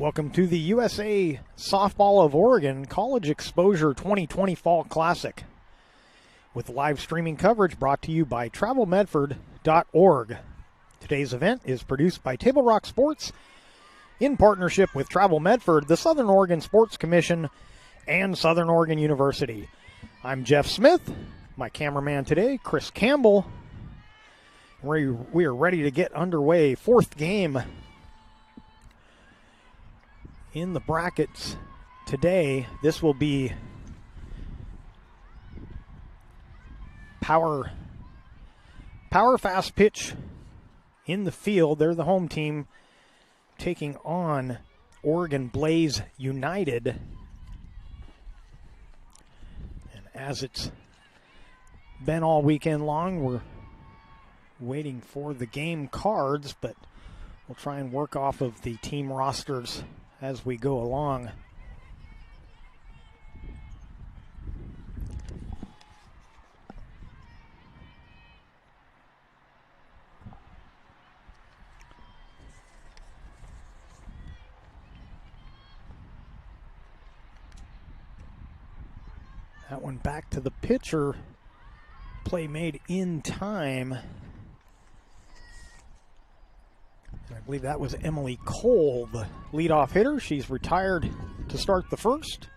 Welcome to the USA Softball of Oregon College Exposure 2020 Fall Classic, with live streaming coverage brought to you by TravelMedford.org. Today's event is produced by Table Rock Sports in partnership with Travel Medford, the Southern Oregon Sports Commission, and Southern Oregon University. I'm Jeff Smith, my cameraman today, Chris Campbell. We are ready to get underway. Fourth game in the brackets today. This will be power fast pitch in the field. They're the home team taking on Oregon Blaze United. And as it's been all weekend long, we're waiting for the game cards, but we'll try and work off of the team rosters as we go along. That one back to the pitcher. Play made in time. I believe that was Emily Cole, the leadoff hitter. She's retired to start the first.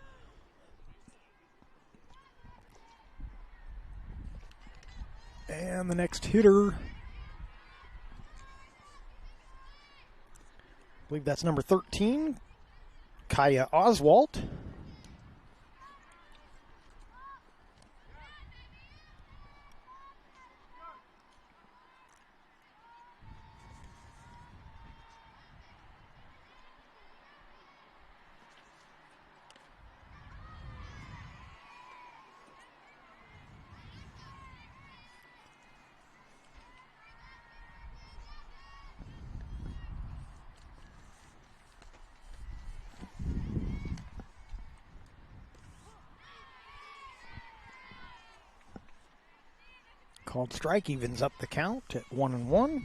And the next hitter, I believe that's number 13, Kaya Oswalt. Called strike, evens up the count at 1-1.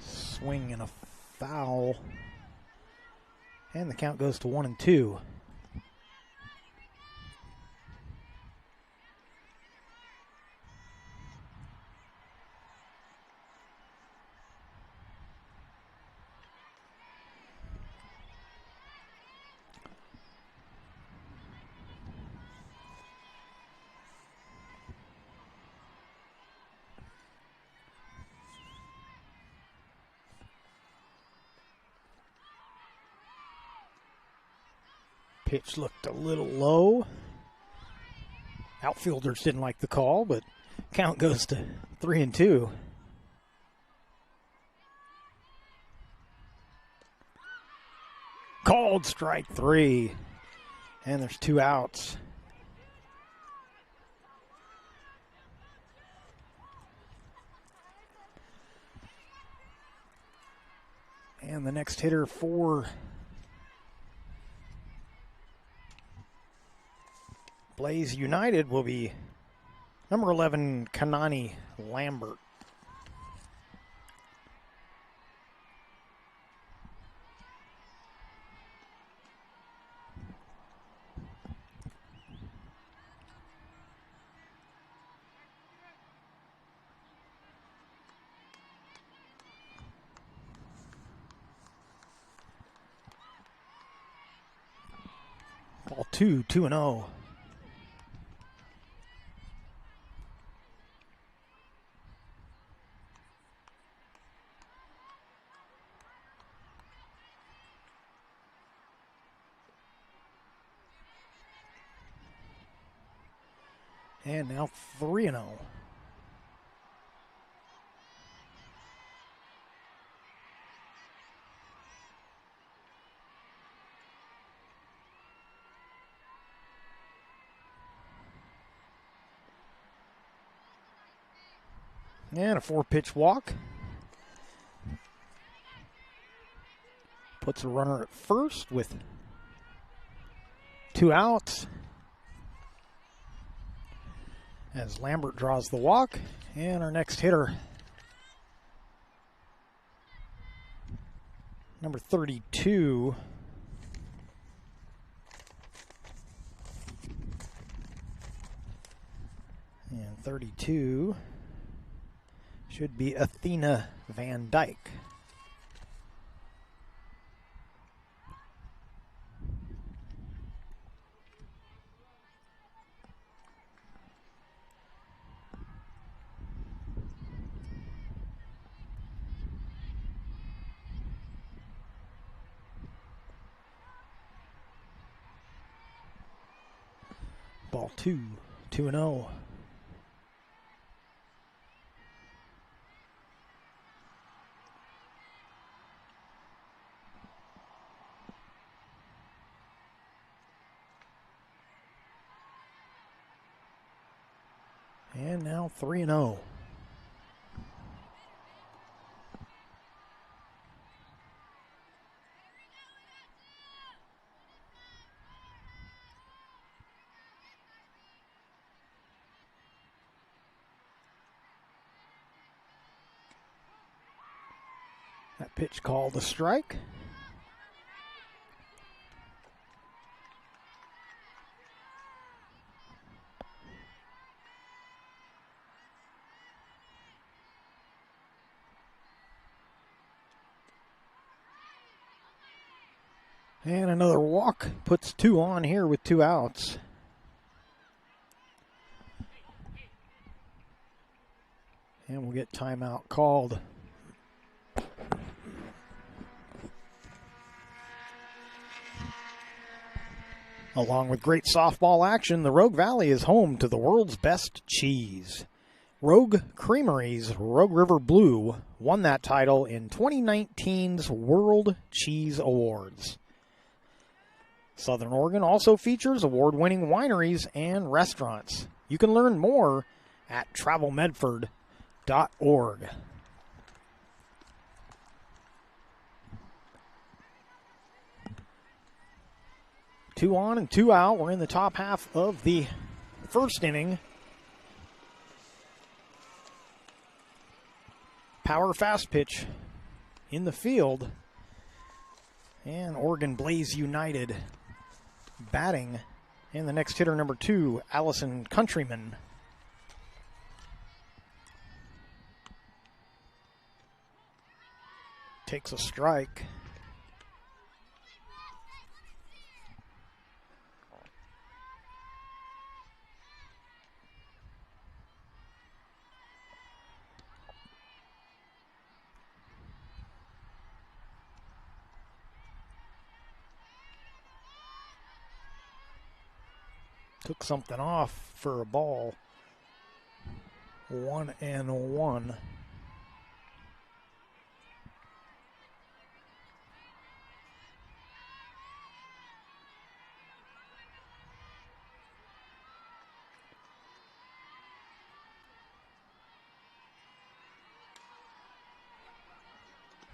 Swing and a foul. And the count goes to 1-2. Pitch looked a little low. Outfielders didn't like the call, but count goes to 3-2. Called strike three. And there's 2 outs. And the next hitter for Blaze United will be number 11, Kanani Lambert. Ball 2-0. And now 3-0. And a 4-pitch walk. Puts a runner at first with 2 outs. As Lambert draws the walk, and our next hitter, number 32. And 32 should be Athena Van Dyke. Ball 2, 2-0. And now 3-0. That pitch called a strike. And another walk puts 2 on here with 2 outs. And we'll get timeout called. Along with great softball action, the Rogue Valley is home to the world's best cheese. Rogue Creamery's Rogue River Blue won that title in 2019's World Cheese Awards. Southern Oregon also features award-winning wineries and restaurants. You can learn more at travelmedford.org. Two on and 2 out. We're in the top half of the first inning. Power fast pitch in the field. And Oregon Blaze United batting. And the next hitter, number 2, Allison Countryman. Takes a strike. Took something off for a ball. 1-1.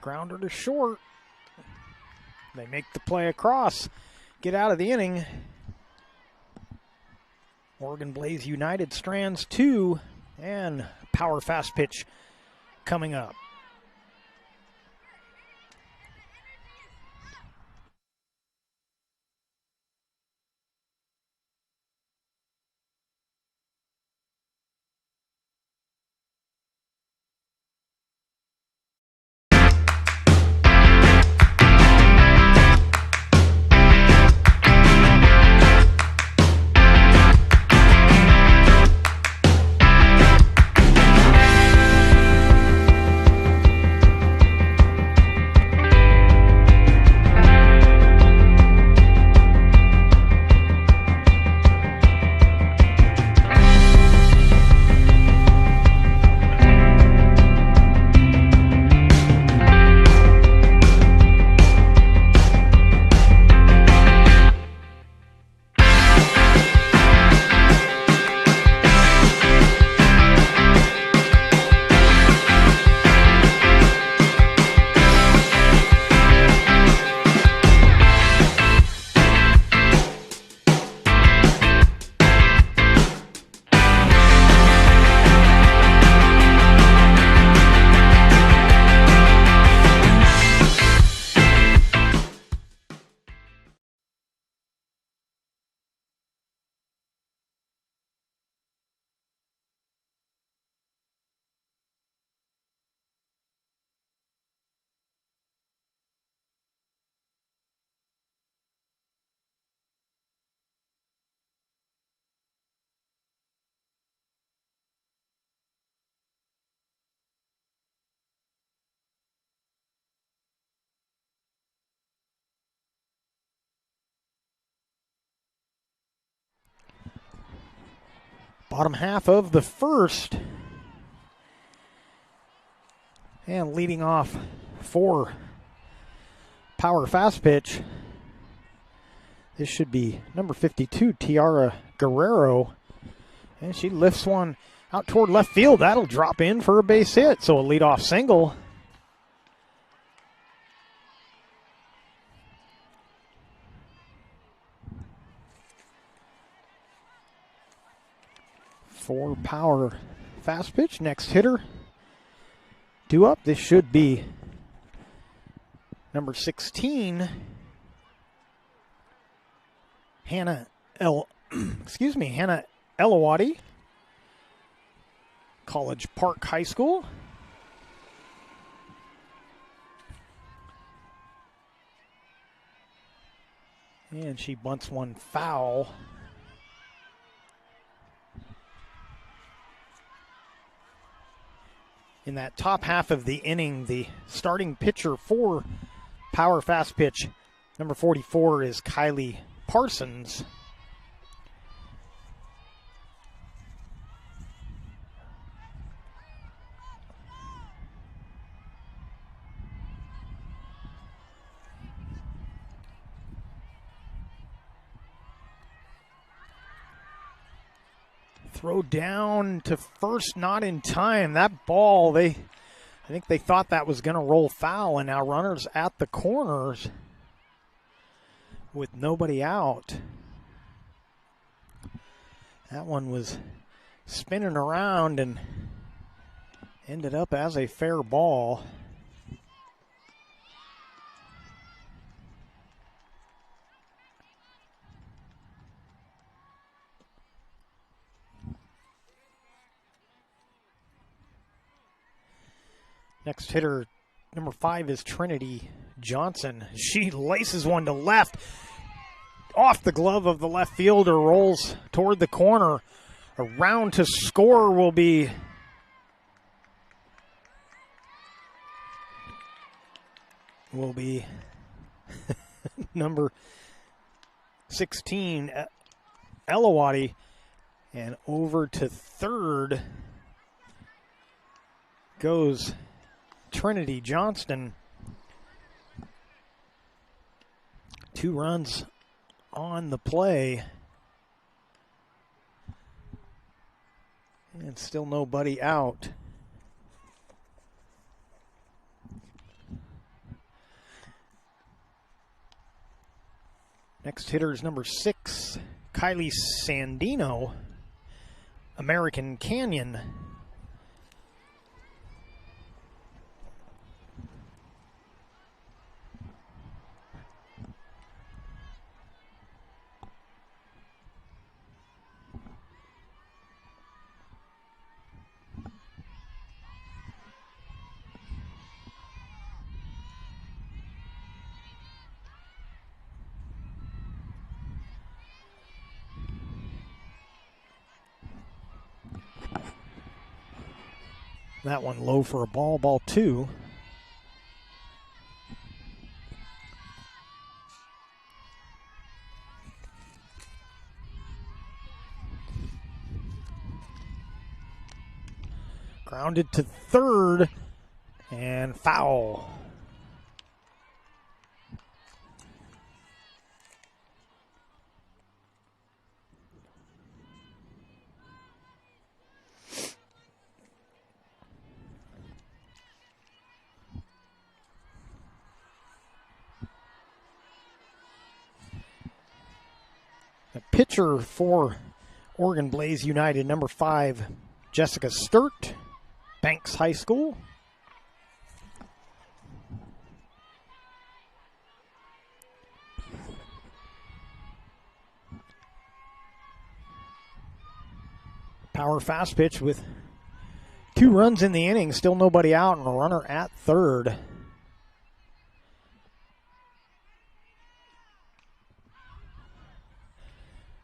Grounder to short. They make the play across. Get out of the inning. Oregon Blaze United strands 2, and power fast pitch coming up. Bottom half of the first. And leading off for power fast pitch. This should be number 52, Tiara Guerrero. And she lifts one out toward left field. That'll drop in for a base hit. So a leadoff single. For power fast pitch. Next hitter. Due up. This should be number 16, Hannah Elawadi, College Park High School. And she bunts one foul. In that top half of the inning, the starting pitcher for power fast pitch, number 44, is Kylie Parsons. Throw down to first, not in time. That ball, I think they thought that was going to roll foul, and now runners at the corners with nobody out. That one was spinning around and ended up as a fair ball. Next hitter, number 5, is Trinity Johnson. She laces one to left. Off the glove of the left fielder, rolls toward the corner. Around to score will be number 16, Elawadi. And over to third goes Trinity Johnston. 2 runs on the play. And still nobody out. Next hitter is number 6, Kylie Sandino, American Canyon. That one low for a ball 2. Grounded to third and foul. The pitcher for Oregon Blaze United, number 5, Jessica Sturt, Banks High School. Power fast pitch with 2 runs in the inning, still nobody out, and a runner at third.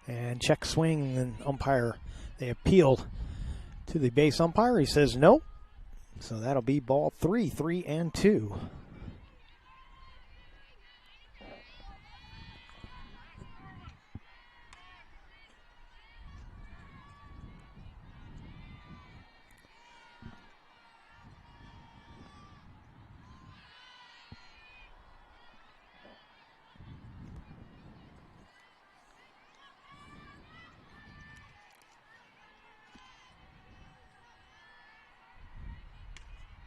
And check swing, and umpire, they appealed to the base umpire. He says no. So that'll be ball 3, 3-2.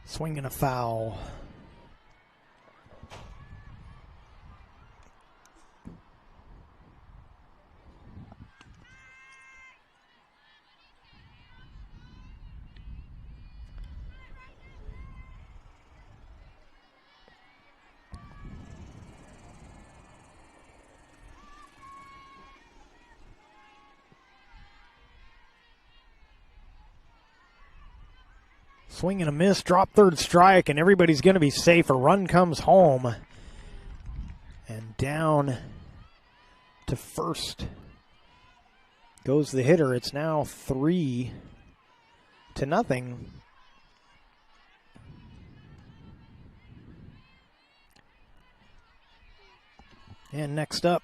Swing and a foul. Swing and a miss, drop third strike, and everybody's going to be safe. A run comes home. And down to first goes the hitter. It's now 3-0. And next up,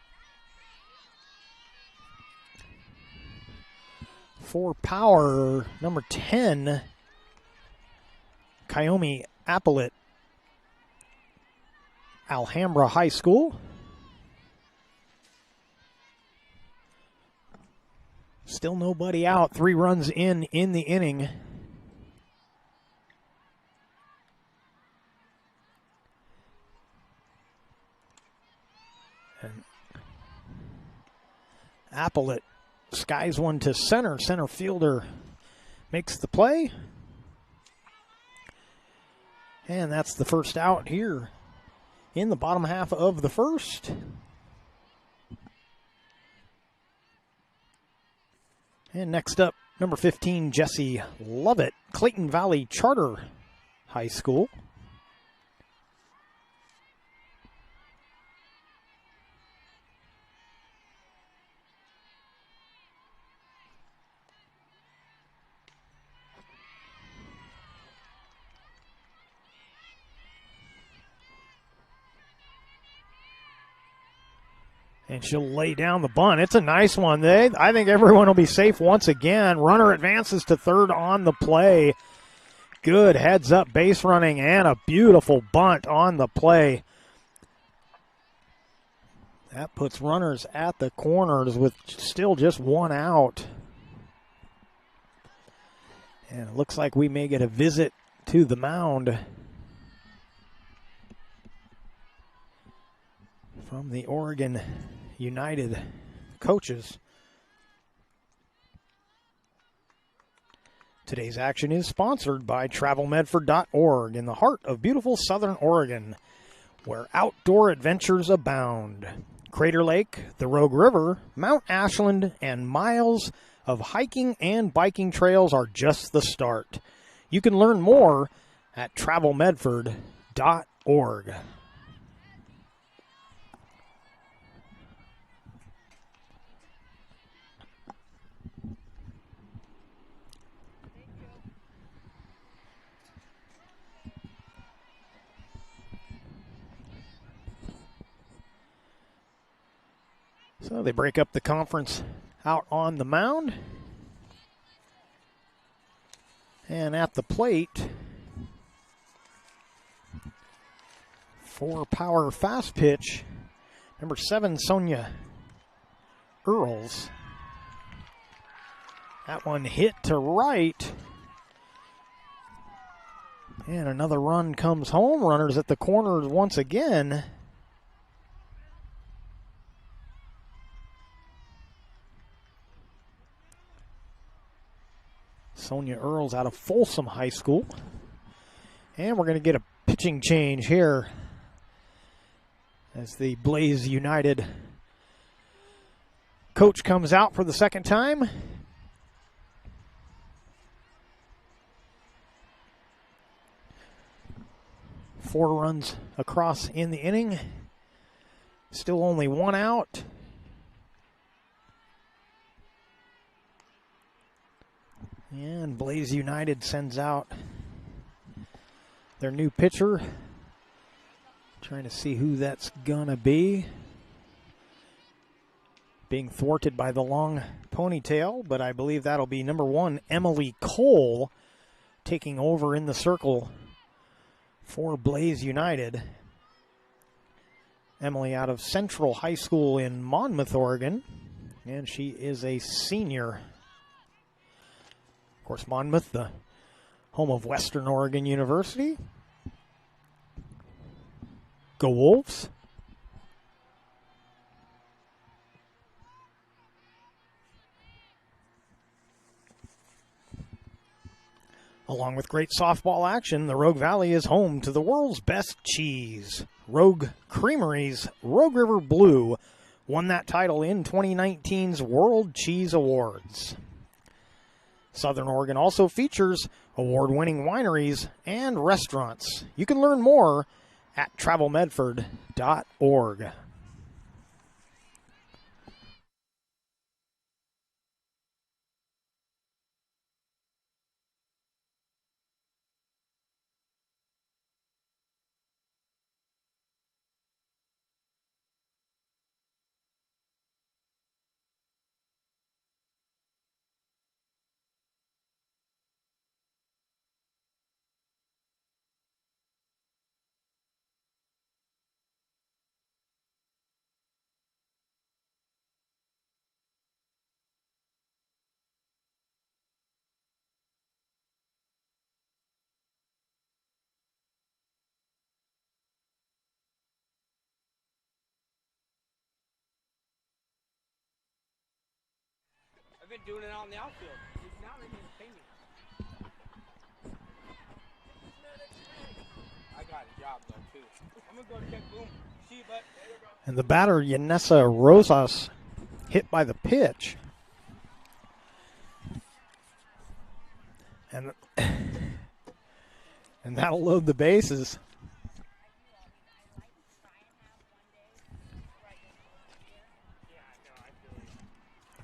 for power, number 10, Kyomi Applet, Alhambra High School. Still nobody out. 3 runs in the inning. And Applet skies one to center. Center fielder makes the play. And that's the first out here in the bottom half of the first. And next up, number 15, Jesse Lovett, Clayton Valley Charter High School. And she'll lay down the bunt. It's a nice one. I think everyone will be safe once again. Runner advances to third on the play. Good heads-up base running and a beautiful bunt on the play. That puts runners at the corners with still just 1 out. And it looks like we may get a visit to the mound from the Oregon United coaches. Today's action is sponsored by TravelMedford.org in the heart of beautiful southern Oregon, where outdoor adventures abound. Crater Lake, the Rogue River, Mount Ashland, and miles of hiking and biking trails are just the start. You can learn more at TravelMedford.org. So they break up the conference out on the mound. And at the plate, for power fast pitch, number 7, Sonia Earls. That one hit to right. And another run comes home. Runners at the corners once again. Sonia Earls out of Folsom High School. And we're going to get a pitching change here as the Blaze United coach comes out for the second time. Four runs across in the inning. Still only 1 out. And Blaze United sends out their new pitcher. Trying to see who that's gonna be. Being thwarted by the long ponytail, but I believe that'll be number 1, Emily Cole, taking over in the circle for Blaze United. Emily out of Central High School in Monmouth, Oregon, and she is a senior. Of course, Monmouth, the home of Western Oregon University. Go Wolves. Along with great softball action, the Rogue Valley is home to the world's best cheese. Rogue Creamery's Rogue River Blue won that title in 2019's World Cheese Awards. Southern Oregon also features award-winning wineries and restaurants. You can learn more at travelmedford.org. I've been doing it out in the outfield. Now they need to pay me. I got a job though too. I'm gonna go check boom. See you, bud. And the batter, Yanessa Rosas, hit by the pitch. And that'll load the bases.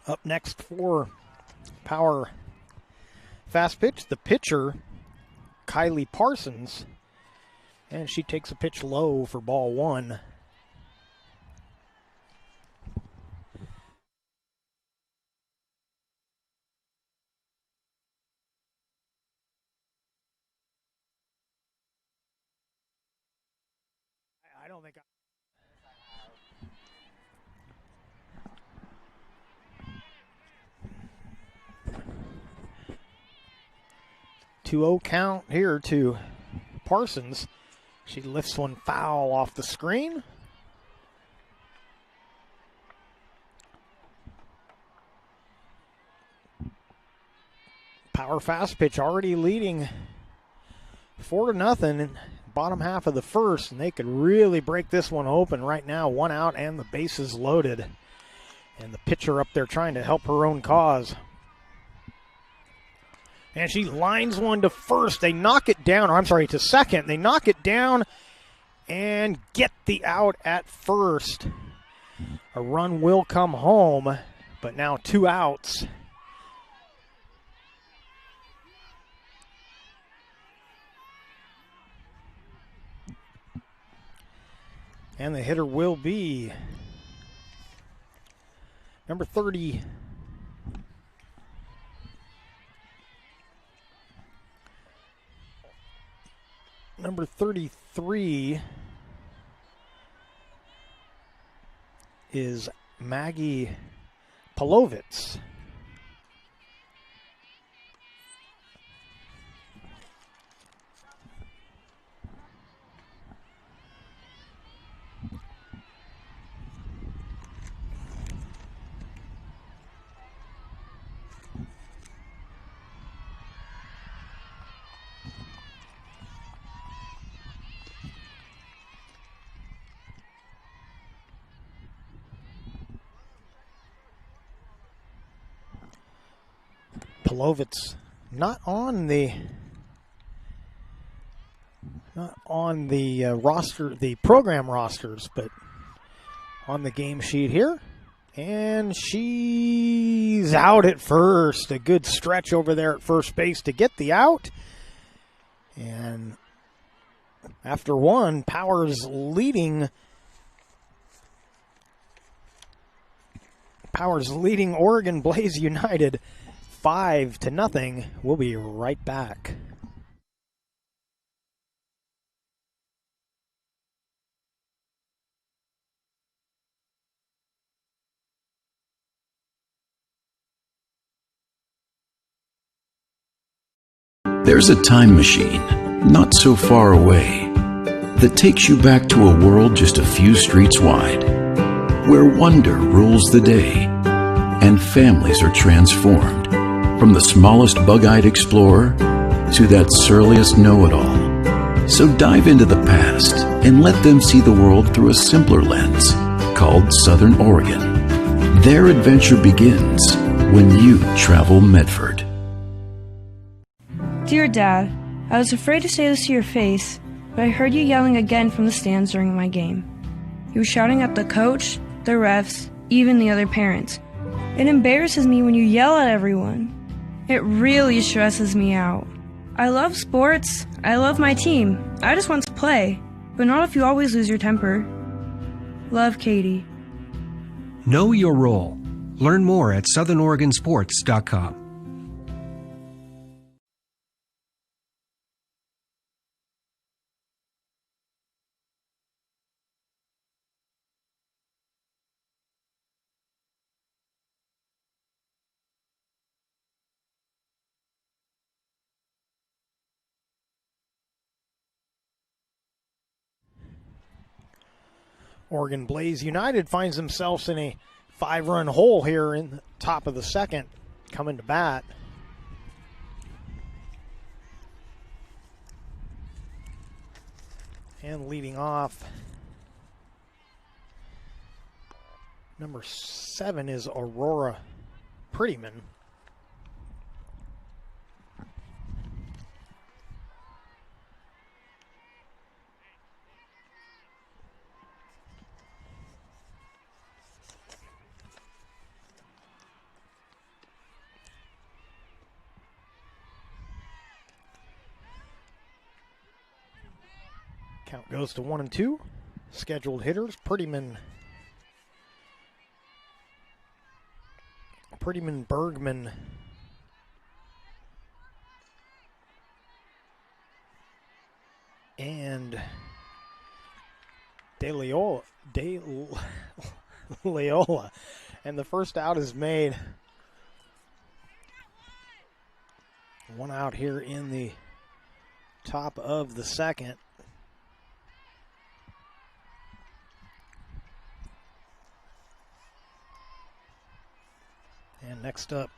Up next for Power Fast Pitch, the pitcher, Kylie Parsons. And she takes a pitch low for ball one. I don't think 2-0 count here to Parsons. She lifts one foul off the screen. Power Fast Pitch already leading 4-0 in bottom half of the first, and they could really break this one open right now. One out and the bases loaded. And the pitcher up there trying to help her own cause. And she lines one to first. They knock it down, or I'm sorry, to second. They knock it down and get the out at first. A run will come home, but now 2 outs. And the hitter will be number 30. Number 33 is Maggie Polovitz. Polovitz not on the roster, the program rosters, but on the game sheet here. And she's out at first. A good stretch over there at first base to get the out. And after one, Powers leading Oregon Blaze United 5-0. We'll be right back. There's a time machine, not so far away, that takes you back to a world just a few streets wide, where wonder rules the day and families are transformed, from the smallest bug-eyed explorer to that surliest know-it-all. So dive into the past and let them see the world through a simpler lens called Southern Oregon. Their adventure begins when you travel Medford. Dear Dad, I was afraid to say this to your face, but I heard you yelling again from the stands during my game. You were shouting at the coach, the refs, even the other parents. It embarrasses me when you yell at everyone. It really stresses me out. I love sports, I love my team, I just want to play, but not if you always lose your temper. Love, Katie. Know your role. Learn more at southernoregonsports.com. Oregon Blaze United finds themselves in a 5-run hole here in the top of the second, coming to bat. And leading off, number 7 is Aurora Prettyman. Count goes to 1-2. Scheduled hitters, Prettyman, Bergman, and Leola. And the first out is made. One out here in the top of the second. And next up,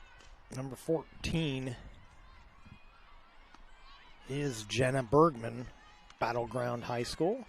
number 14 is Jenna Bergman, Battleground High School.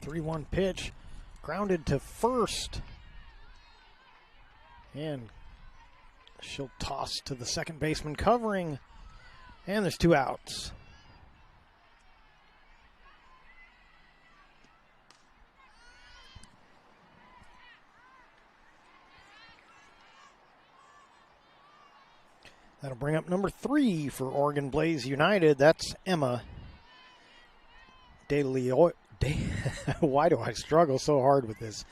Three-one pitch, grounded to first. And she'll toss to the second baseman covering. And there's 2 outs. That'll bring up number 3 for Oregon Blaze United. That's Emma why do I struggle so hard with this?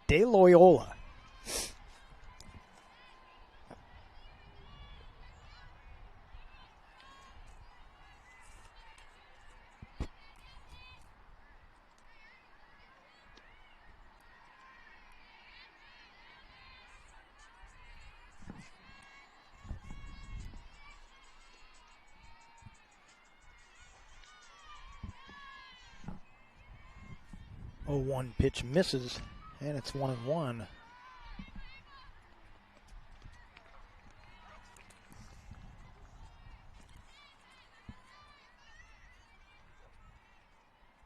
De Loyola. 0-1 pitch misses, and it's 1-1.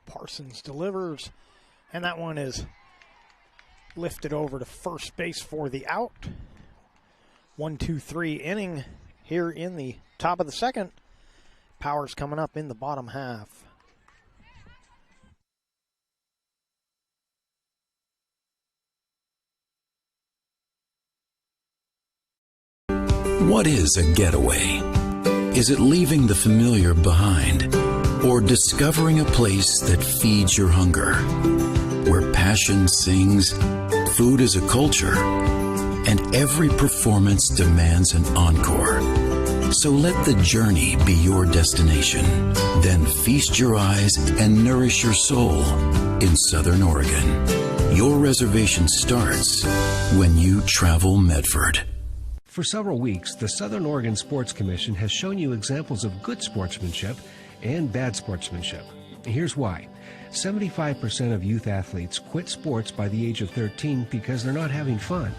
Parsons delivers, and that one is lifted over to first base for the out. 1-2-3 inning here in the top of the second. Powers coming up in the bottom half. What is a getaway? Is it leaving the familiar behind? Or discovering a place that feeds your hunger? Where passion sings, food is a culture, and every performance demands an encore. So let the journey be your destination. Then feast your eyes and nourish your soul in Southern Oregon. Your reservation starts when you travel Medford. For several weeks, the Southern Oregon Sports Commission has shown you examples of good sportsmanship and bad sportsmanship. Here's why. 75% of youth athletes quit sports by the age of 13 because they're not having fun.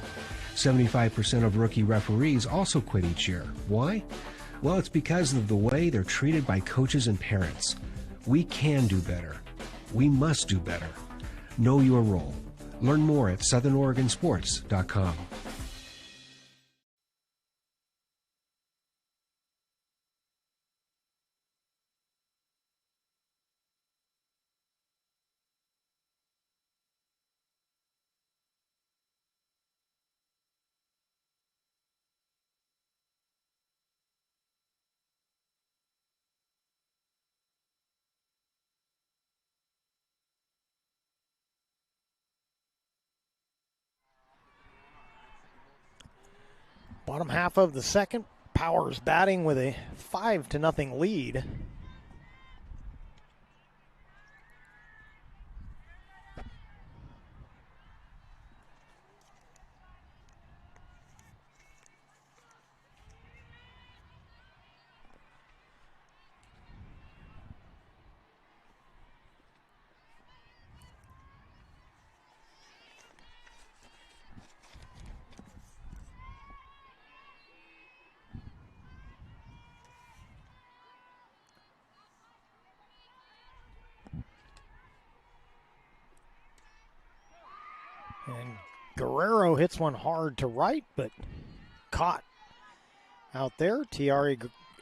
75% of rookie referees also quit each year. Why? Well, it's because of the way they're treated by coaches and parents. We can do better. We must do better. Know your role. Learn more at southernoregonsports.com. Bottom half of the second, Powers batting with a 5-0 lead. And Guerrero hits one hard to right, but caught out there. Tiari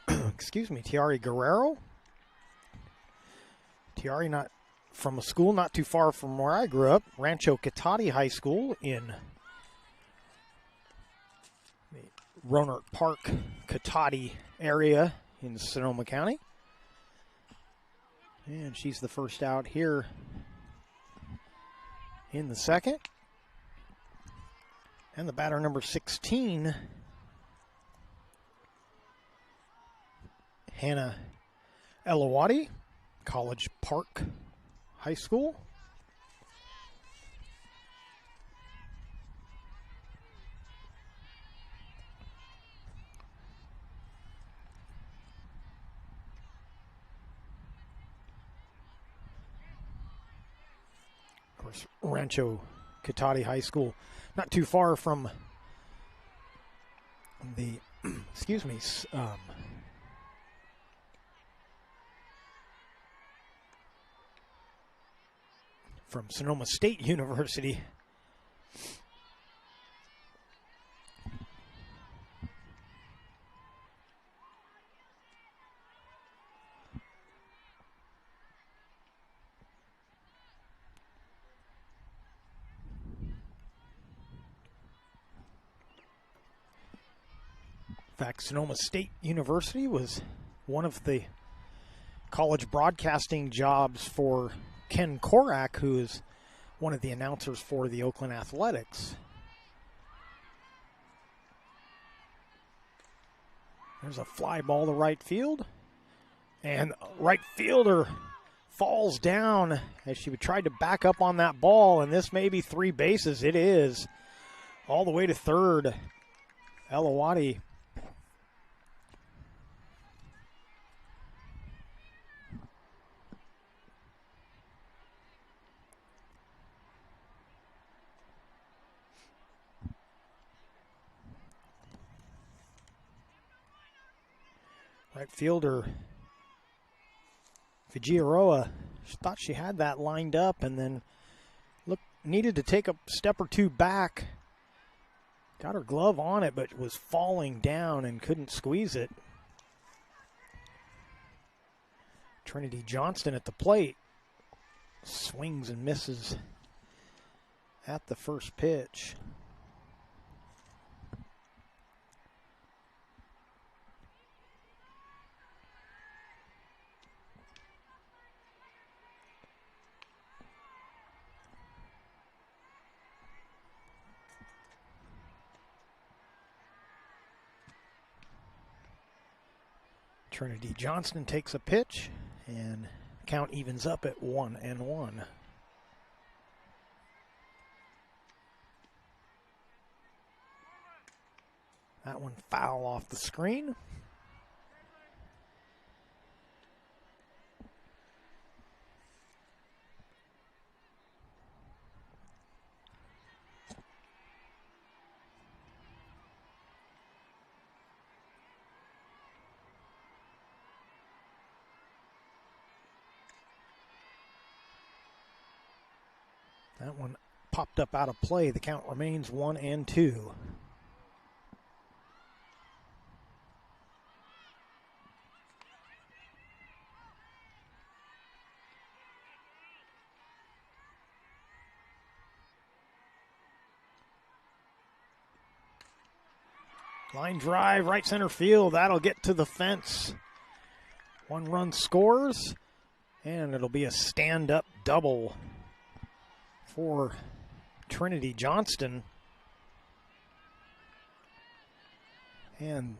Guerrero. Tiari, not from a school not too far from where I grew up, Rancho Cotati High School in the Rohnert Park, Cotati area in Sonoma County. And she's the first out here in the second. And the batter number 16, Hannah Elawadi, College Park High School. Of course, Rancho Cotati High School, not too far from the, from Sonoma State University. In fact, Sonoma State University was one of the college broadcasting jobs for Ken Korak, who is one of the announcers for the Oakland Athletics. There's a fly ball to right field, and right fielder falls down as she would try to back up on that ball, and this may be 3 bases. It is. All the way to third. Elawadi Right fielder Figueroa thought she had that lined up and then needed to take a step or two back. Got her glove on it, but was falling down and couldn't squeeze it. Trinity Johnston at the plate. Swings and misses at the first pitch. Trinity Johnston takes a pitch, and count evens up at 1-1. That one foul off the screen. That one popped up out of play. The count remains 1-2. Line drive, right center field. That'll get to the fence. 1 run scores, and it'll be a stand-up double for Trinity Johnston. And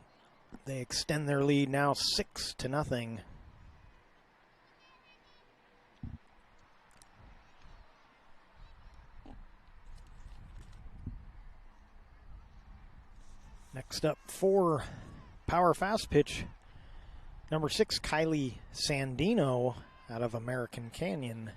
they extend their lead now 6-0. Next up for power fast pitch, number 6, Kylie Sandino out of American Canyon.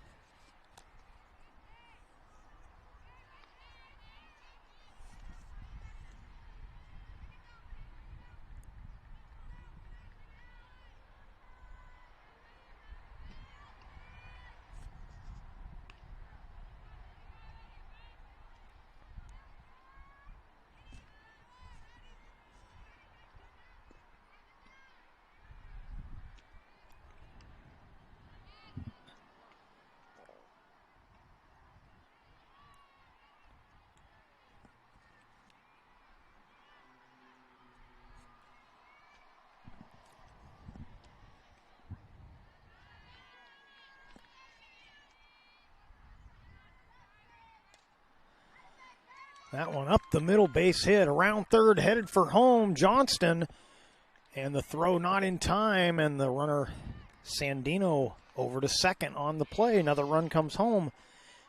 That one up the middle, base hit, around third, headed for home, Johnston. And the throw not in time, and the runner Sandino over to second on the play. Another run comes home,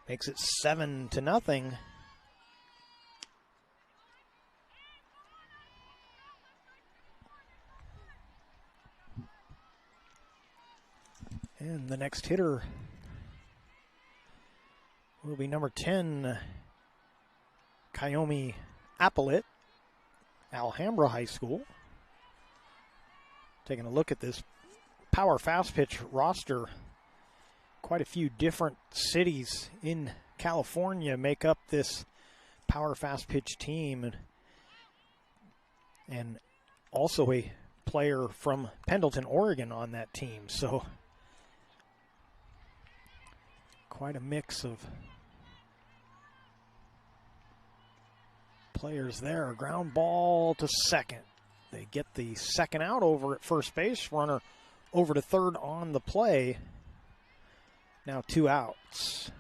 makes it 7-0. And the next hitter will be number 10, Kayomi Applet, Alhambra High School. Taking a look at this power fast pitch roster, quite a few different cities in California make up this power fast pitch team, and also a player from Pendleton, Oregon on that team. So quite a mix of players there. Ground ball to second. They get the second out over at first base. Runner over to third on the play. Now 2 outs.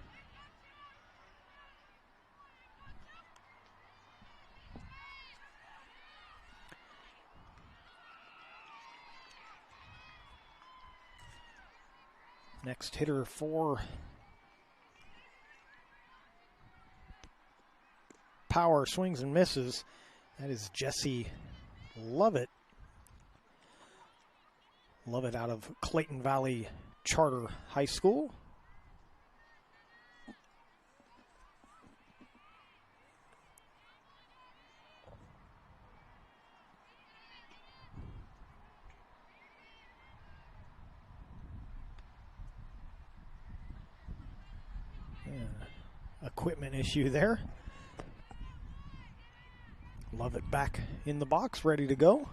Next hitter for power, swings and misses. That is Jesse Lovett. Lovett out of Clayton Valley Charter High School. equipment issue there. Love it back in the box, ready to go.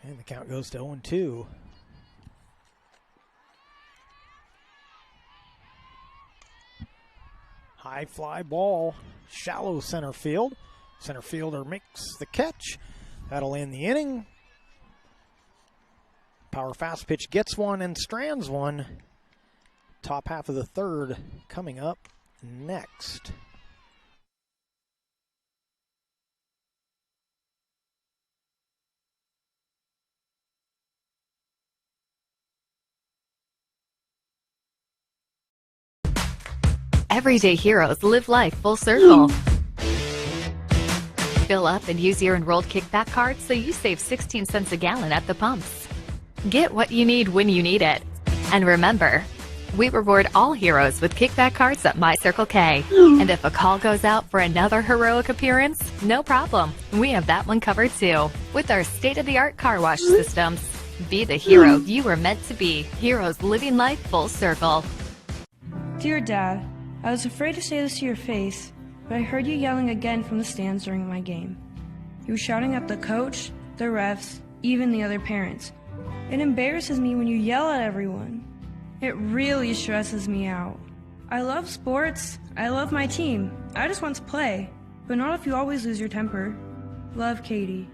And the count goes to 0-2. High fly ball, shallow center field. Center fielder makes the catch. That'll end the inning. Power fast pitch gets one and strands one. Top half of the third coming up next. Everyday heroes live life full circle. Fill up and use your enrolled kickback card so you save 16 cents a gallon at the pumps. Get what you need when you need it. And remember, we reward all heroes with kickback cards at My Circle K. And if a call goes out for another heroic appearance, no problem. We have that one covered too. With our state-of-the-art car wash systems. Be the hero you were meant to be. Heroes living life full circle. Dear Dad, I was afraid to say this to your face, but I heard you yelling again from the stands during my game. You were shouting at the coach, the refs, even the other parents. It embarrasses me when you yell at everyone. It really stresses me out. I love sports. I love my team. I just want to play, but not if you always lose your temper. Love, Katie.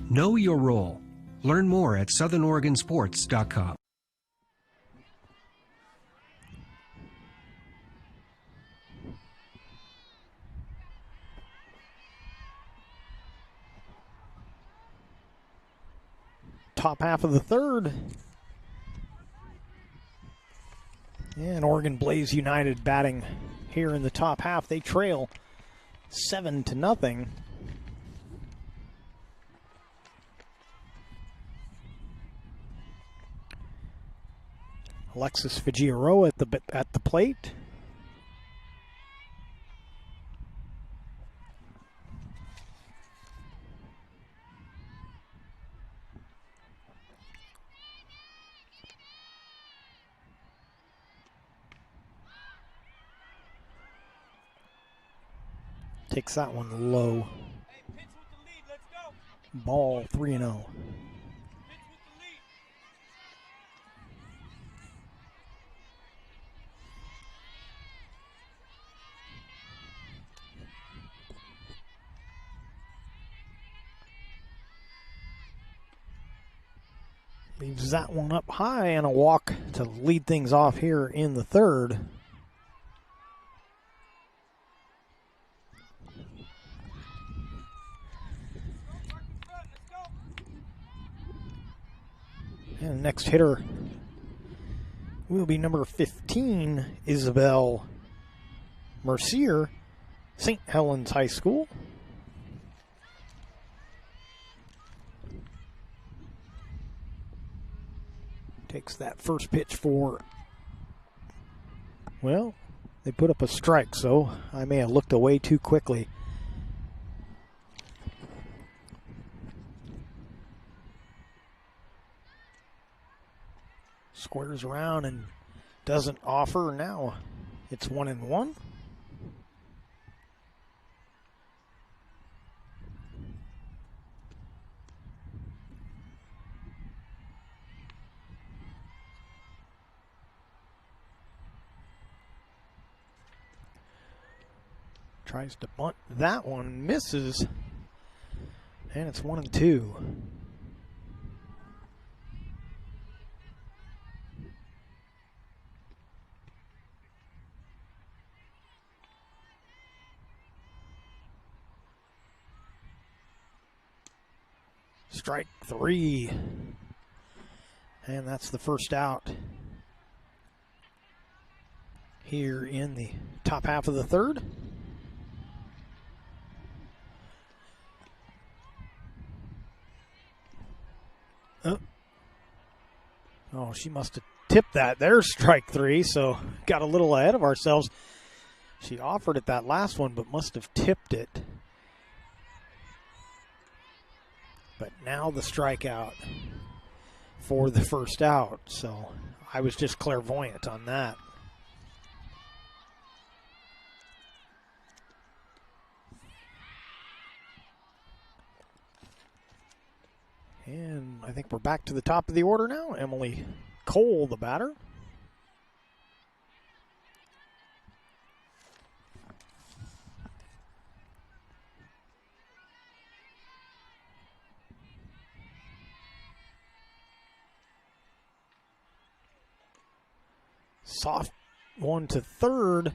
Know your role. Learn more at southernoregonsports.com. Top half of the third. And Oregon Blaze United batting here in the top half. They trail 7-0. Alexis Figueroa at the plate. Takes that one low. Hey, pitch with the lead. Let's go. Ball 3-0. Pitch with the lead. Leaves that one up high and a walk to lead things off here in the third. And the next hitter will be number 15, Isabel Mercier, St. Helens High School. Takes that first pitch for, well, they put up a strike, so I may have looked away too quickly. Squares around and doesn't offer. Now it's 1-1. Tries to bunt that one, misses, and it's 1-2. Strike 3. And that's the first out here in the top half of the third. Oh, she must have tipped that. There's strike 3, so got a little ahead of ourselves. She offered it that last one, but must have tipped it. But now the strikeout for the first out. So I was just clairvoyant on that. And I think we're back to the top of the order now. Emily Cole, the batter. Soft one to third.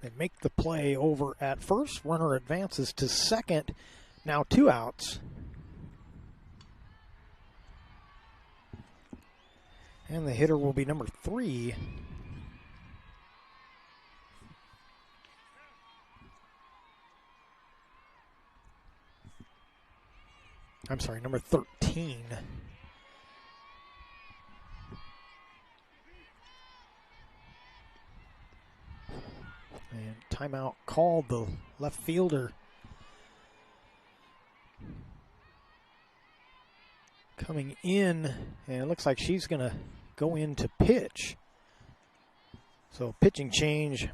They make the play over at first. Runner advances to second. Now 2 outs. And the hitter will be number 3. I'm sorry, number 13. And timeout called. The left fielder coming in, and it looks like she's going to go in to pitch. So pitching change.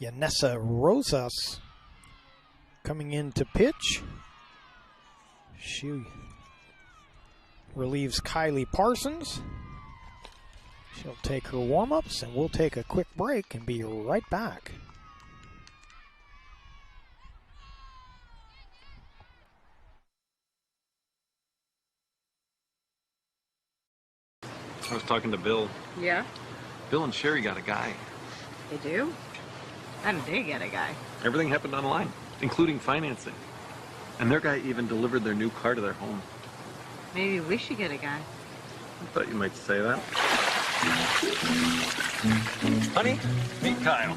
Yanessa Rosas coming in to pitch. She relieves Kylie Parsons. She'll take her warm-ups, and we'll take a quick break and be right back. I was talking to Bill. Yeah? Bill and Sherry got a guy. They do? How did they get a guy? Everything happened online, including financing. And their guy even delivered their new car to their home. Maybe we should get a guy. I thought you might say that. Honey, meet Kyle.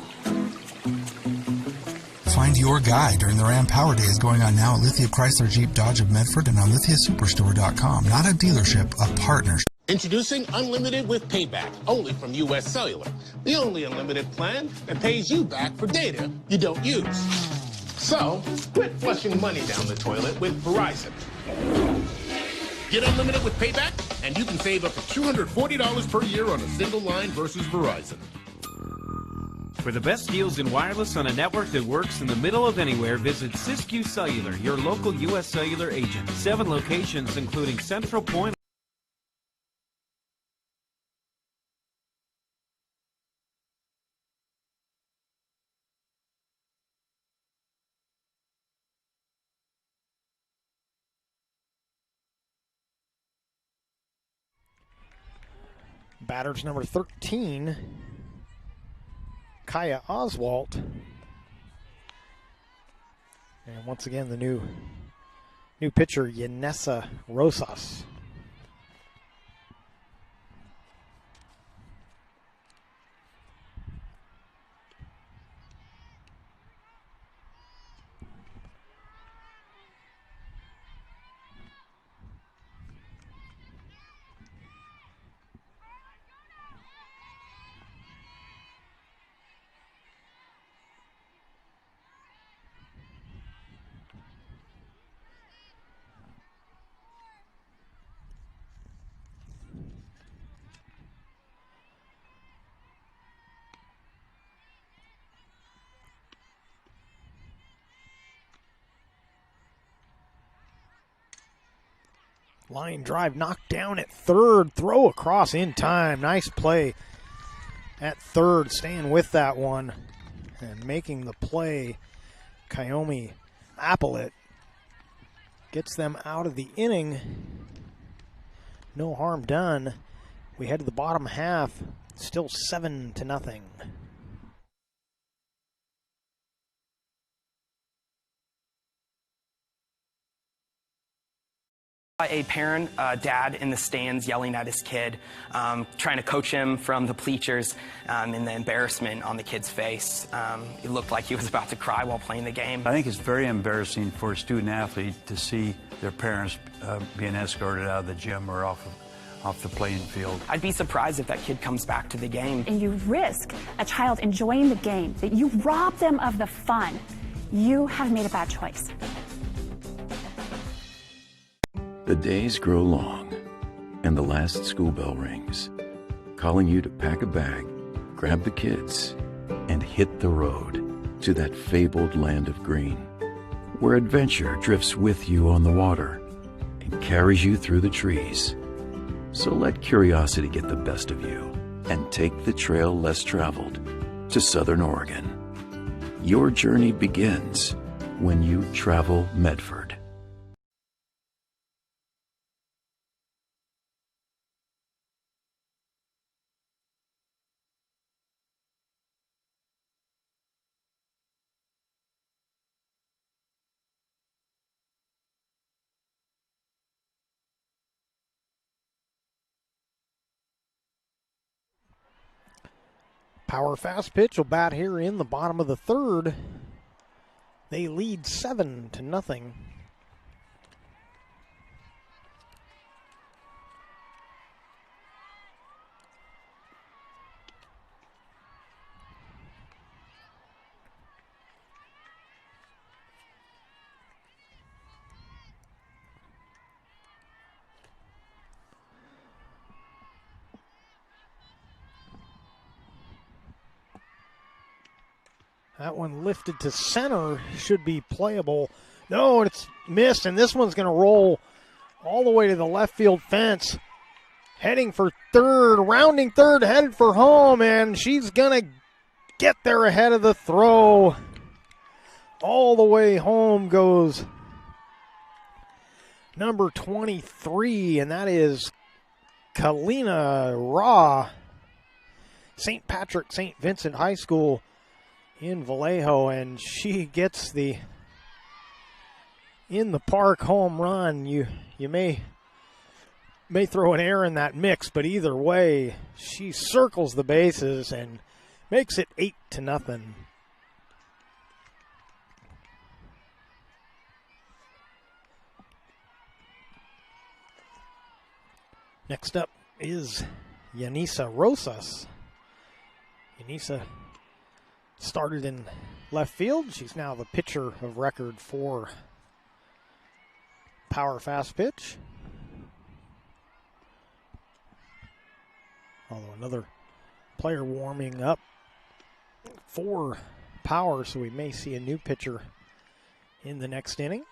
Find your guy during the Ram Power Days going on now at Lithia Chrysler Jeep Dodge of Medford and on lithiasuperstore.com. Not a dealership, a partnership. Introducing Unlimited with Payback, only from U.S. Cellular. The only unlimited plan that pays you back for data you don't use. So, quit flushing money down the toilet with Verizon. Get Unlimited with Payback, and you can save up to $240 per year on a single line versus Verizon. For the best deals in wireless on a network that works in the middle of anywhere, visit Siskiyou Cellular, your local U.S. Cellular agent. 7 locations, including Central Point. Batters number 13, Kaya Oswalt. And once again, the new pitcher, Yanessa Rosas. Line drive knocked down at third. Throw across in time. Nice play at third. Staying with that one and making the play. Kayomi Applet gets them out of the inning. No harm done. We head to the bottom half. Still 7-0. A parent, dad in the stands yelling at his kid, trying to coach him from the bleachers, and the embarrassment on the kid's face. It looked like he was about to cry while playing the game. I think it's very embarrassing for a student athlete to see their parents being escorted out of the gym or off off the playing field. I'd be surprised if that kid comes back to the game. And you risk a child enjoying the game, that you rob them of the fun. You have made a bad choice. The days grow long, and the last school bell rings, calling you to pack a bag, grab the kids, and hit the road to that fabled land of green, where adventure drifts with you on the water and carries you through the trees. So let curiosity get the best of you and take the trail less traveled to Southern Oregon. Your journey begins when you travel Medford. Power fast pitch will bat here in the bottom of the third. They lead 7-0. That one lifted to center, should be playable. No, it's missed, and this one's going to roll all the way to the left field fence. Heading for third, rounding third, headed for home, and she's going to get there ahead of the throw. All the way home goes number 23, and that is Kalina Raw, St. Patrick St. Vincent High School in Vallejo, and she gets the in the park home run. You may throw an error in that mix, but either way, she circles the bases and makes it 8-0. Next up is Yanisa Rosas. Yanisa started in left field. She's now the pitcher of record for power fast pitch. Although another player warming up for power, so we may see a new pitcher in the next inning.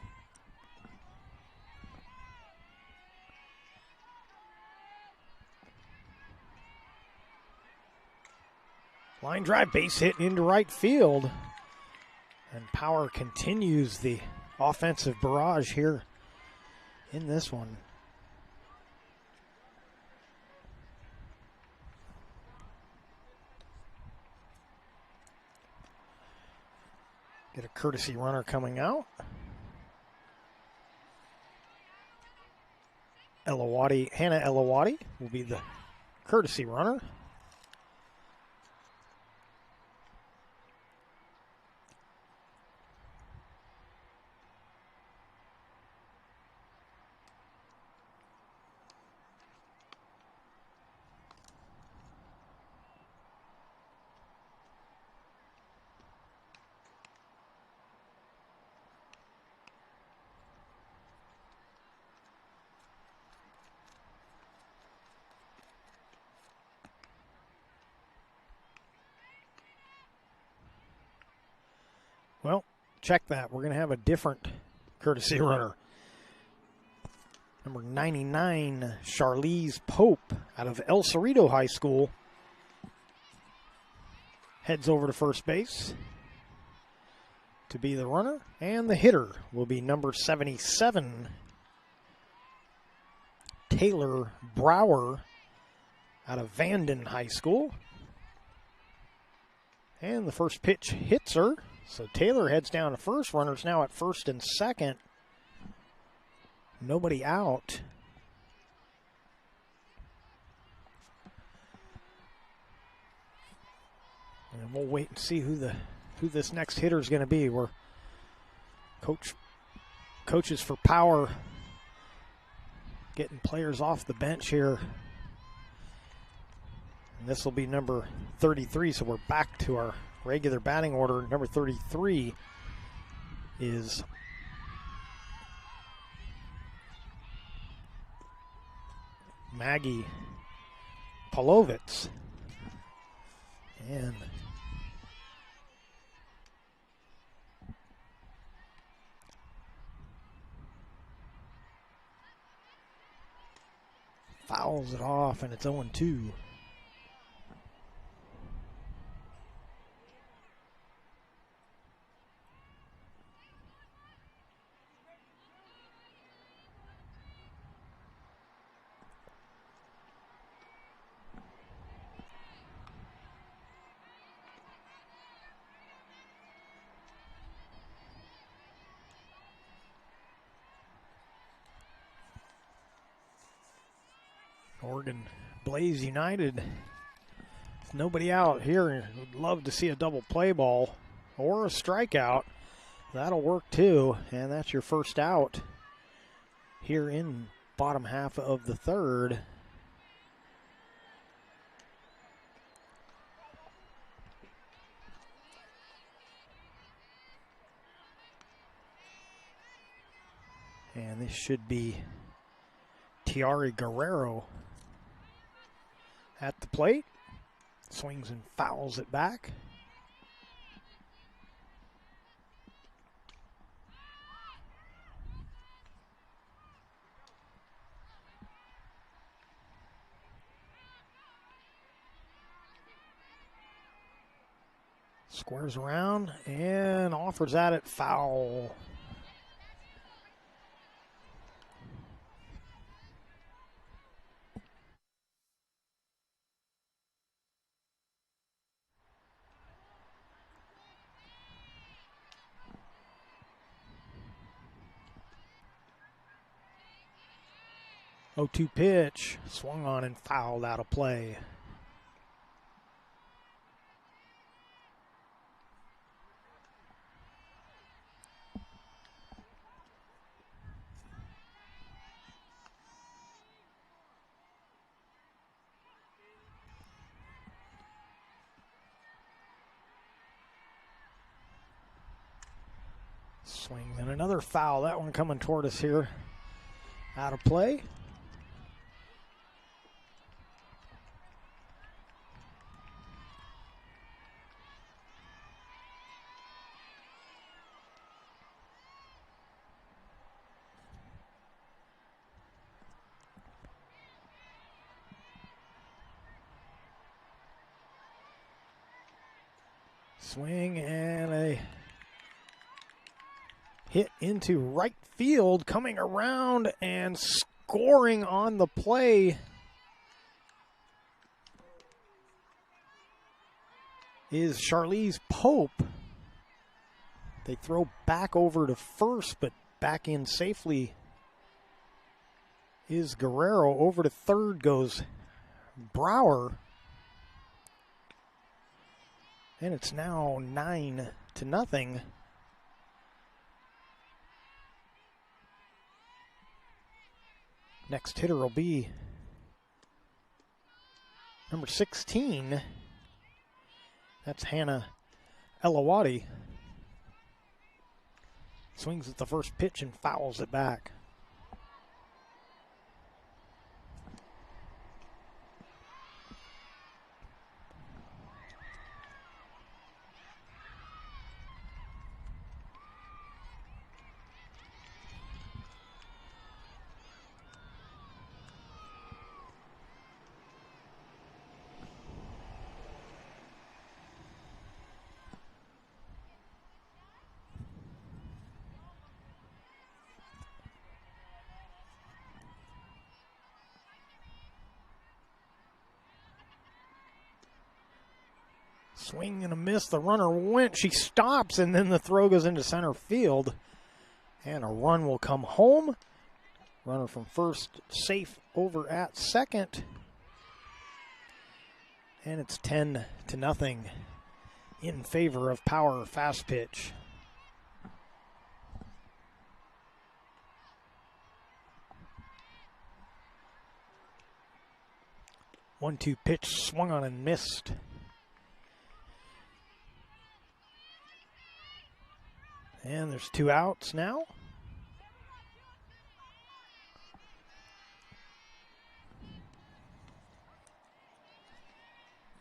Line drive, base hit into right field. And power continues the offensive barrage here in this one. Get a courtesy runner coming out. Hannah Elawati will be the courtesy runner. Well, check that. We're going to have a different courtesy runner. Number 99, Charlize Pope out of El Cerrito High School. Heads over to first base to be the runner. And the hitter will be number 77, Taylor Brower out of Vanden High School. And the first pitch hits her. So Taylor heads down to first. Runners now at first and second. Nobody out. And we'll wait and see who this next hitter is going to be. Coaches for power getting players off the bench here. And this will be number 33, so we're back to our regular batting order. Number 33 is Maggie Polovitz. And fouls it off, and it's 0-2. Oregon Blaze United. With nobody out here, would love to see a double play ball or a strikeout. That'll work too, and that's your first out here in bottom half of the third. And this should be Tiari Guerrero at the plate. Swings and fouls it back. Squares around and offers at it, foul. Oh, 2 pitch, swung on and fouled out of play. Swings and another foul. That one coming toward us here. Out of play. Swing and a hit into right field, coming around and scoring on the play is Charlize Pope. They throw back over to first, but back in safely is Guerrero. Over to third goes Brower. And it's now 9-0. Next hitter will be number 16. That's Hannah Elawadi. Swings at the first pitch and fouls it back. Swing and a miss. The runner went. She stops, and then the throw goes into center field. And a run will come home. Runner from first safe over at second. And it's 10-0 in favor of Power fast pitch. 1-2 pitch swung on and missed. And there's 2 outs now.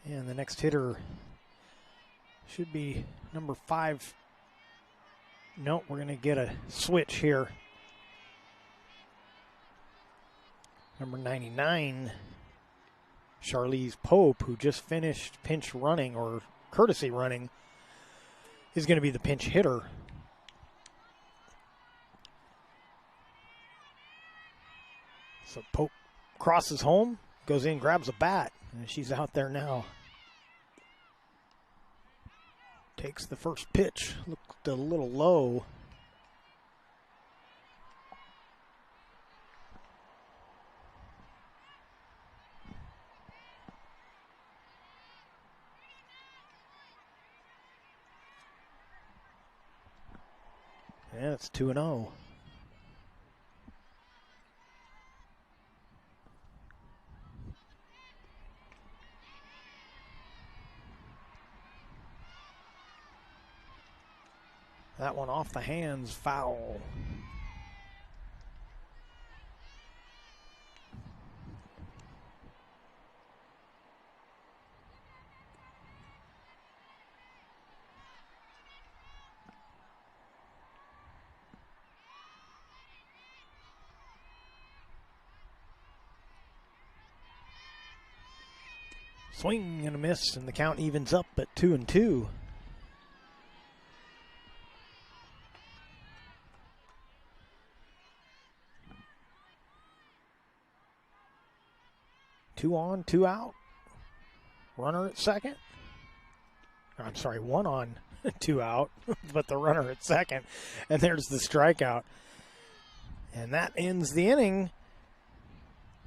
And the next hitter should be number 5. No, we're going to get a switch here. Number 99, Charlize Pope, who just finished pinch running or courtesy running, is going to be the pinch hitter. So Pope crosses home, goes in, grabs a bat, and she's out there now. Takes the first pitch, looked a little low. Yeah, it's 2-0. That one off the hands, foul. Swing and a miss, and the count evens up at 2-2. Two on, 2 out. Runner at second. I'm sorry, 1 on, 2 out, but the runner at second. And there's the strikeout. And that ends the inning.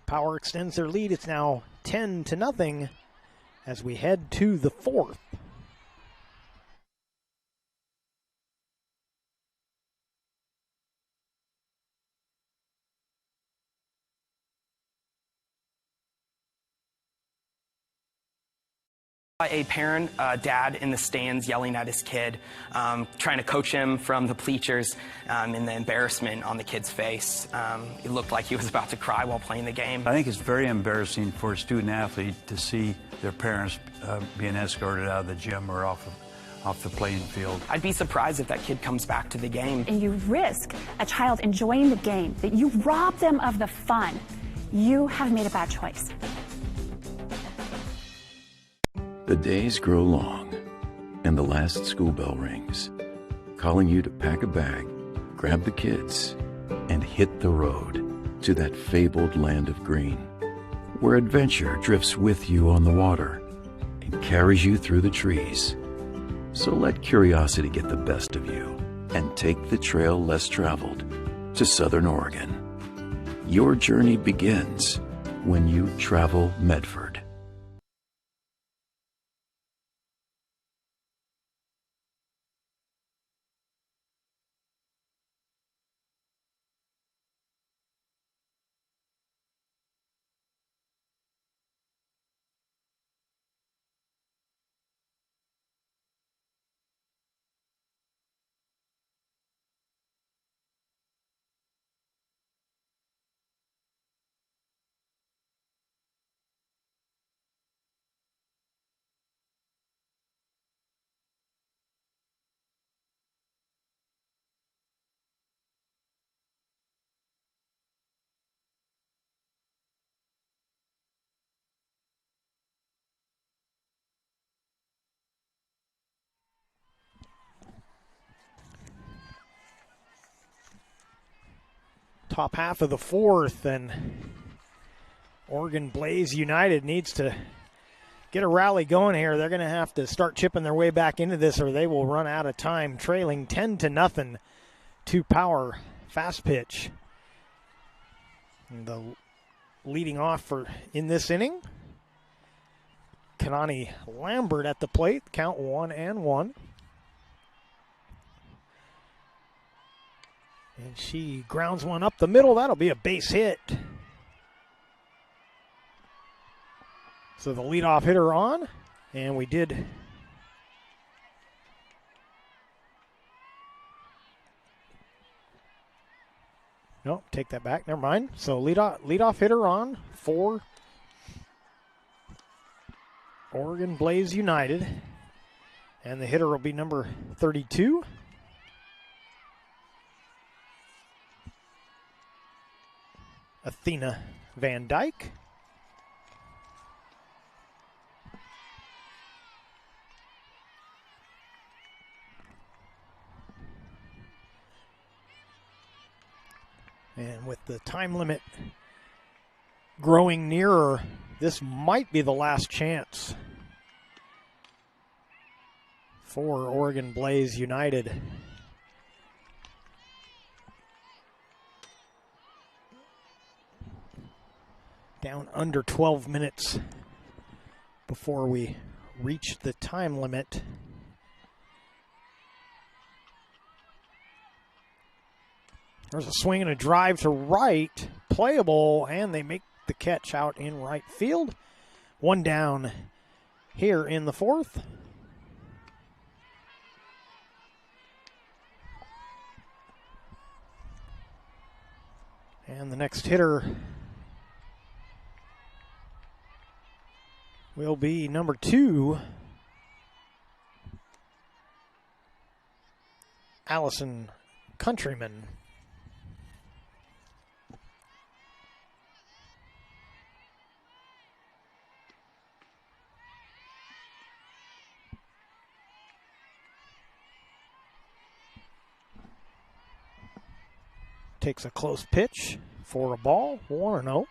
Power extends their lead. It's now 10-0 as we head to the 4th. A parent, dad in the stands yelling at his kid, trying to coach him from the bleachers, and the embarrassment on the kid's face. It looked like he was about to cry while playing the game. I think it's very embarrassing for a student athlete to see their parents being escorted out of the gym or off the playing field. I'd be surprised if that kid comes back to the game. And you risk a child enjoying the game, that you rob them of the fun. You have made a bad choice. The days grow long, and the last school bell rings, calling you to pack a bag, grab the kids, and hit the road to that fabled land of green, where adventure drifts with you on the water and carries you through the trees. So let curiosity get the best of you and take the trail less traveled to Southern Oregon. Your journey begins when you travel Medford. Top half of the 4th, and Oregon Blaze United needs to get a rally going here. They're going to have to start chipping their way back into this, or they will run out of time, trailing 10-0 to Power. Fast pitch. And the leading off in this inning, Kanani Lambert at the plate, count 1-1. And she grounds one up the middle. That'll be a base hit. So the leadoff hitter on, and we did no, take that back. Never mind. So leadoff hitter on for Oregon Blaze United, and the hitter will be number 32. Athena Van Dyke. And with the time limit growing nearer, this might be the last chance for Oregon Blaze United. Down under 12 minutes before we reach the time limit. There's a swing and a drive to right, playable, and they make the catch out in right field. One down here in the fourth. And the next hitter will be number 2, Allison Countryman. Takes a close pitch for a ball, 1-0.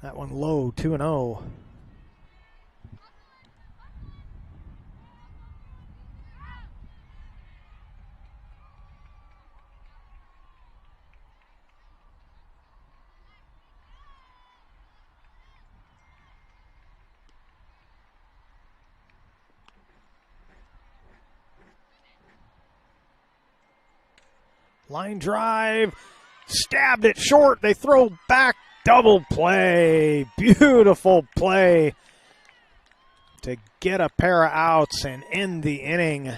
That one low, 2-0. Line drive, stabbed it short. They throw back, double play. Beautiful play to get a pair of outs and end the inning.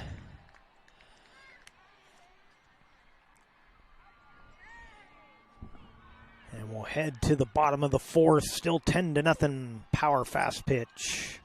And we'll head to the bottom of the fourth, still 10-0, power fast pitch.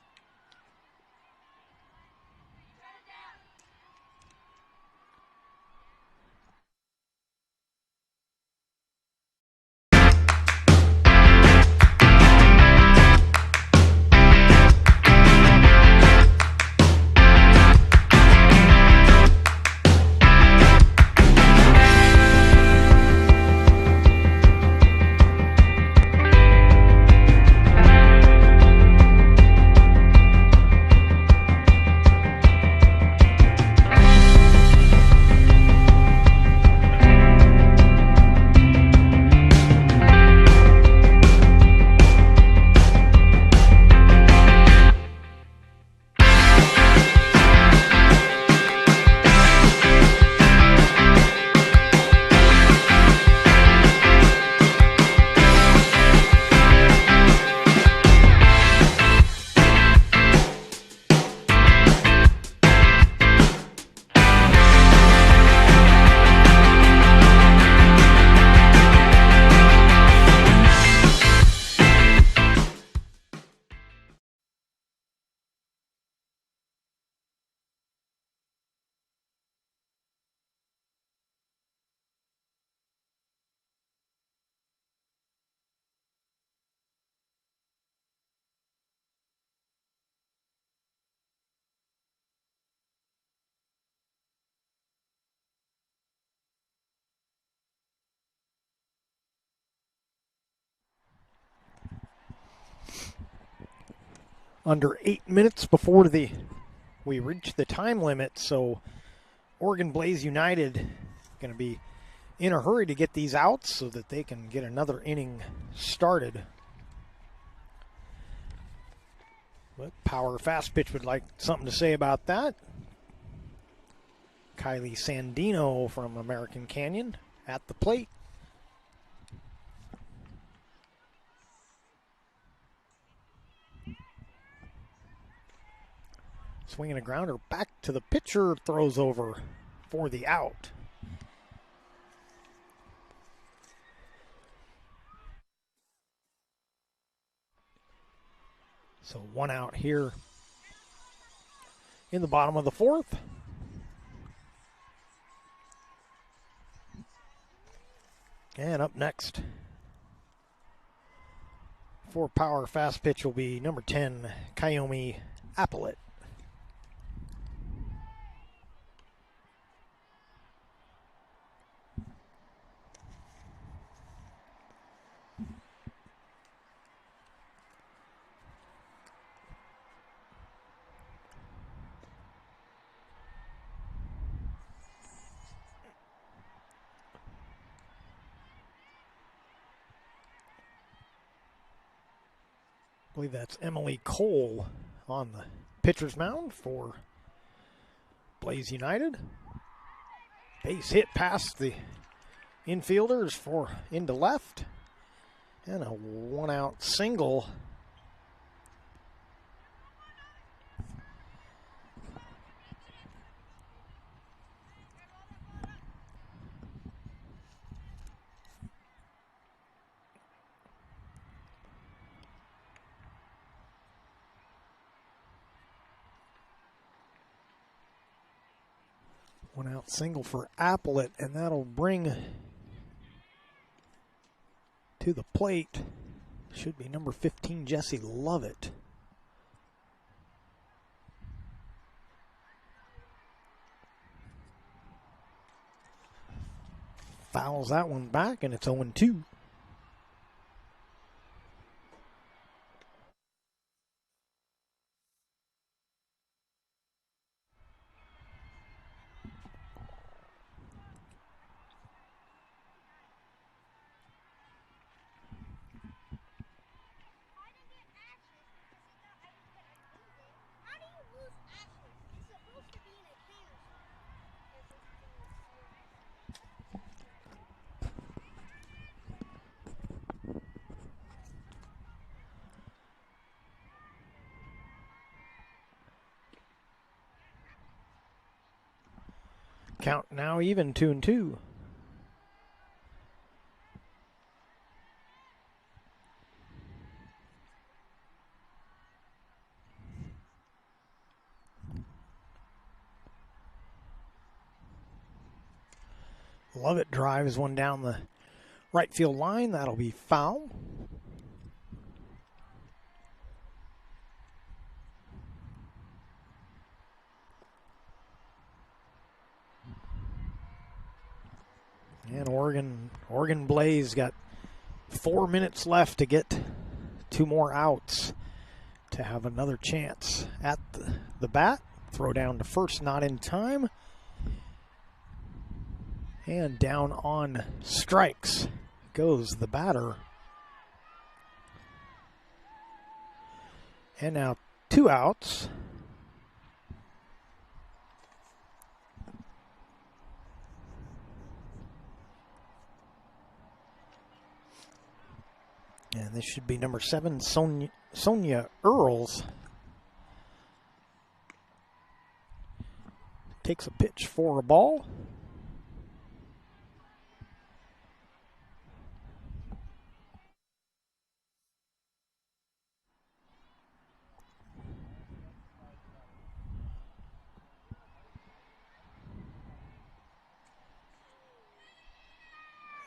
Under 8 minutes before we reach the time limit, so Oregon Blaze United going to be in a hurry to get these outs so that they can get another inning started. But Power Fast Pitch would like something to say about that. Kylie Sandino from American Canyon at the plate. Swinging a grounder back to the pitcher, throws over for the out. So 1 out here in the bottom of the 4th. And up next for Power Fast Pitch will be number 10, Kayomi Applet. I believe that's Emily Cole on the pitcher's mound for Blaze United. Base hit past the infielders for into left. And a 1 out single. One out single for Applet, and that'll bring to the plate. Should be number 15, Jesse Lovett. Fouls that one back, and it's 0-2. Count now even, 2-2. Lovett drives one down the right field line. That'll be foul. And Oregon Blaze got 4 minutes left to get 2 more outs to have another chance at the bat. Throw down to first, not in time. And down on strikes goes the batter. And now 2 outs. And this should be number 7, Sonia Earls. Takes a pitch for a ball.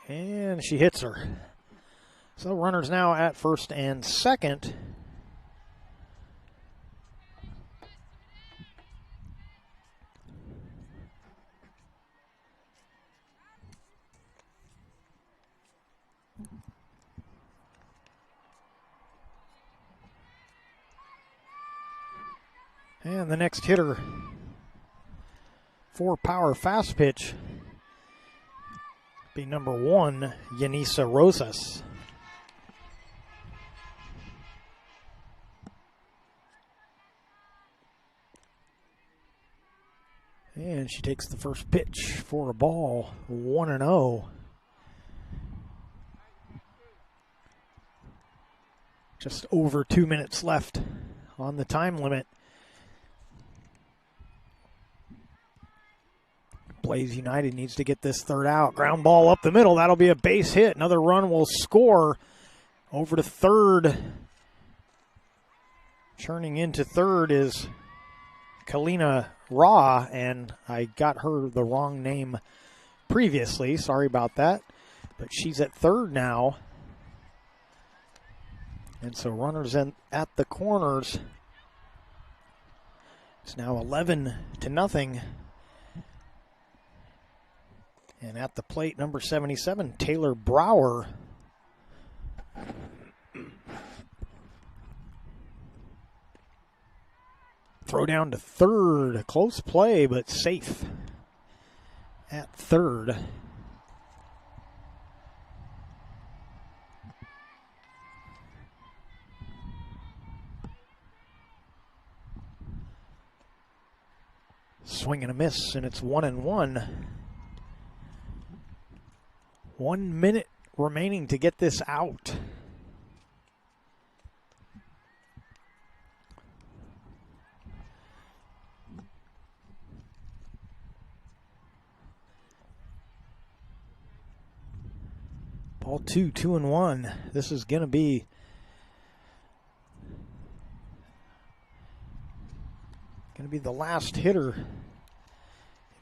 And she hits her. So runners now at first and second. And the next hitter for Power Fast Pitch be number 1, Yanisa Rosas. And she takes the first pitch for a ball, 1-0. Just over 2 minutes left on the time limit. Blaze United needs to get this third out. Ground ball up the middle. That'll be a base hit. Another run will score. Over to third. Churning into third is Kalina Raw, and I got her the wrong name previously. Sorry about that. But she's at third now. And so runners in at the corners. It's now 11-0. And at the plate, number 77, Taylor Brower. Throw down to third. Close play, but safe at third. Swing and a miss, and it's 1-1. 1 minute remaining to get this out. Ball 2, 2-1. This is going to be the last hitter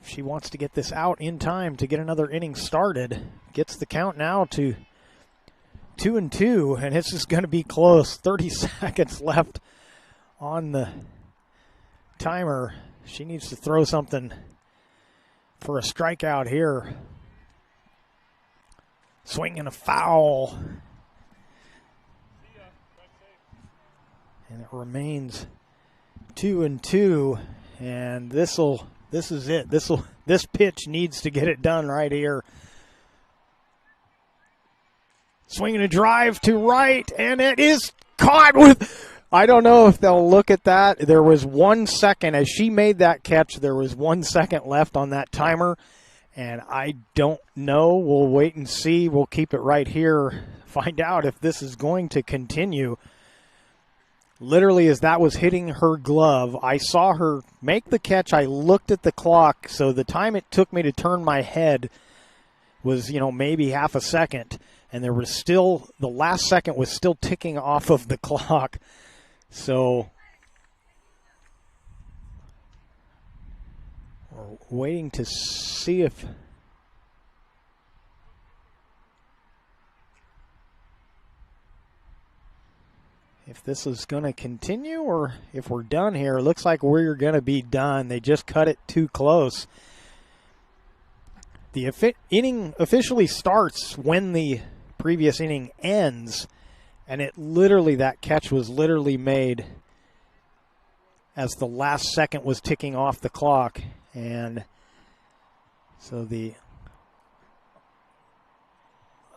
if she wants to get this out in time to get another inning started. Gets the count now to 2-2, and this is going to be close. 30 seconds left on the timer. She needs to throw something for a strikeout here. Swing and a foul. And it remains 2-2, and this is it. This pitch needs to get it done right here. Swinging a drive to right, and it is caught with, I don't know if they'll look at that. There was 1 second, as she made that catch, there was 1 second left on that timer, and I don't know. We'll wait and see. We'll keep it right here, find out if this is going to continue. Literally, as that was hitting her glove, I saw her make the catch. I looked at the clock, so the time it took me to turn my head was, maybe half a second. And there was still, the last second was still ticking off of the clock. So we're waiting to see if this is going to continue or if we're done here. It looks like we're going to be done. They just cut it too close. The inning officially starts when the previous inning ends, and that catch was literally made as the last second was ticking off the clock. And so the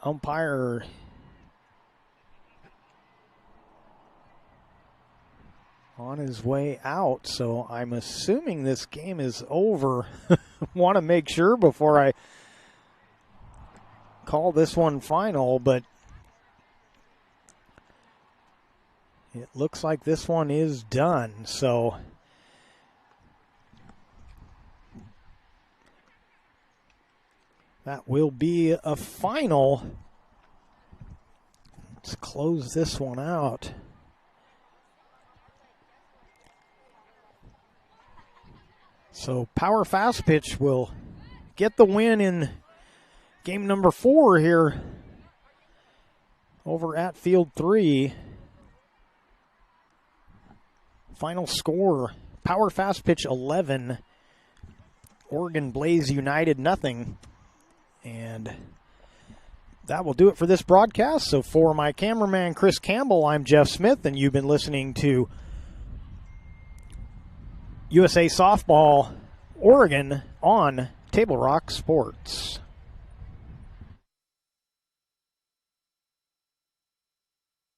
umpire on his way out, so I'm assuming this game is over. Want to make sure before I call this one final, but it looks like this one is done. So that will be a final. Let's close this one out. So Power Fast Pitch will get the win in game number 4 here over at Field 3. Final score, Power Fast Pitch 11, Oregon Blaze United nothing. And that will do it for this broadcast. So for my cameraman Chris Campbell, I'm Jeff Smith, and you've been listening to USA Softball Oregon on Table Rock Sports.